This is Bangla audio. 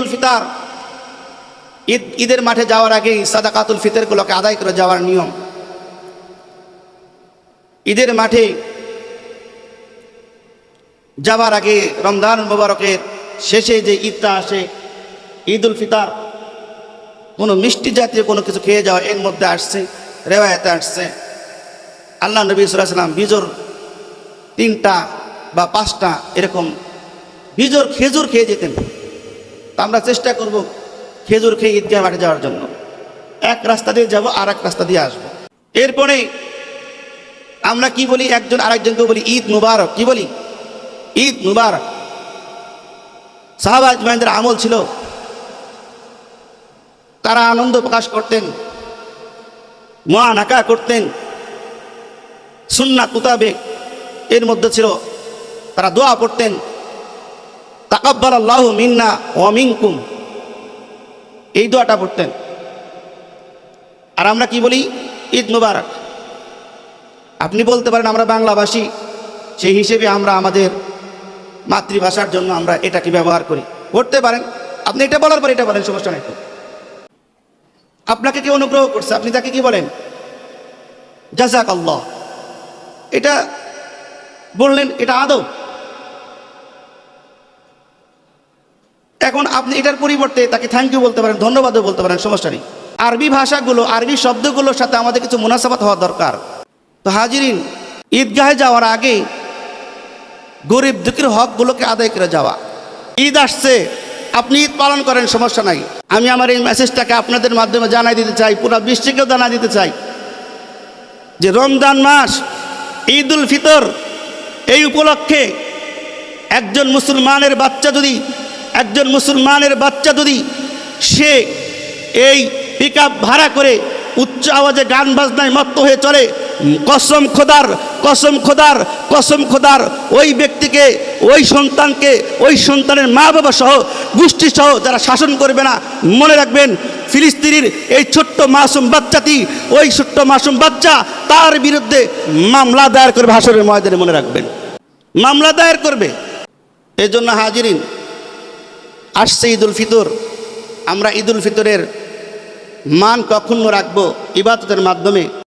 উল ফিতর, ঈদের মাঠে যাওয়ার আগেই সাদাকাতুল ফিতরগুলোকে আদায় করে যাওয়ার নিয়ম। ঈদের মাঠে যাওয়ার আগে রমজান মুবারকের শেষে যে ঈদটা আসে, ঈদ উল ফিতর, কোনো মিষ্টি জাতীয় কোনো কিছু খেয়ে যাওয়া এর মধ্যে আসছে, রেওয়ায়েতে আসছে আল্লাহ নবী সাল্লাল্লাহু আলাইহি ওয়াসাল্লাম বিজোর 3টা বা 5টা এরকম বিজোর খেজুর খেয়ে যেতেন। তা আমরা চেষ্টা করব খেজুর খেয়ে ঈদগাহ মাঠে যাওয়ার জন্য। এক রাস্তা দিয়ে যাব, আর এক রাস্তা দিয়ে আসবো। এরপরে আমরা কি বলি, একজন আরেকজনকে বলি ঈদ মুবারক। কি বলি? ঈদ মুবারক। সাহাবা আজমাইনদের আমল ছিল, তারা আনন্দ প্রকাশ করতেন, মুআনাকা করতেন সুন্নাত মোতাবেক। এর মধ্যে ছিল তারা দোয়া পড়তেন, তাকাব্বালাল্লাহু মিন্না ওয়া মিনকুম, এই দোয়াটা পড়তেন। আর আমরা কি বলি? ঈদ মুবারক। আপনি বলতে পারেন আমরা বাংলাভাষী, সেই হিসেবে আমরা আমাদের মাতৃভাষার জন্য আমরা এটাকে ব্যবহার করি, করতে পারেন। আপনি এটা বলার পর এটা বলেন, সমস্যা নাই। আপনাকে কেউ অনুগ্রহ করছে, আপনি তাকে কি বলেন? জাযাকাল্লাহ। এটা বললেন, এটা আদব। এখন আপনি এটার পরিবর্তে তাকে থ্যাংক ইউ বলতে পারেন, ধন্যবাদও বলতে পারেন, সমস্যা নেই। আরবি ভাষাগুলো, আরবি শব্দগুলোর সাথে আমাদের কিছু মুনাসাবাত হওয়া দরকার। তো হাজিরিন, ঈদগাহে যাওয়ার আগে গরিব দুঃখীর হকগুলোকে আদায় করে যাওয়া। ঈদ আসছে, আপনি ঈদ পালন করেন, সমস্যা নাই। আমি আমার এই মেসেজটাকে আপনাদের মাধ্যমে জানাই দিতে চাই, পুরো বিশ্বেও জানাই দিতে চাই যে রমজান মাস, ঈদ উল ফিতর, এই উপলক্ষে একজন মুসলমানের বাচ্চা যদি সে এই পিকআপ ভাড়া করে উচ্চ আওয়াজে গান বাজনায় মত্ত হয়ে চলে, কসম খোদার ওই ব্যক্তিকে, ওই সন্তানকে, ওই সন্তানের মা বাবা সহ, গোষ্ঠী সহ যারা শাসন করবে না, মনে রাখবেন ফিলিস্তিনের এই ছোট্ট মাসুম বাচ্চাটি, ওই ছোট্ট মাসুম বাচ্চা তার বিরুদ্ধে মামলা দায়ের করবে হাসরের ময়দানে, মনে রাখবেন, মামলা দায়ের করবে। এই জন্য হাজিরিন, আসছে ঈদ উল ফিতর। আমরা ঈদ উল ফিতরের মান কখন রাখবো? ইবাদতের মাধ্যমে।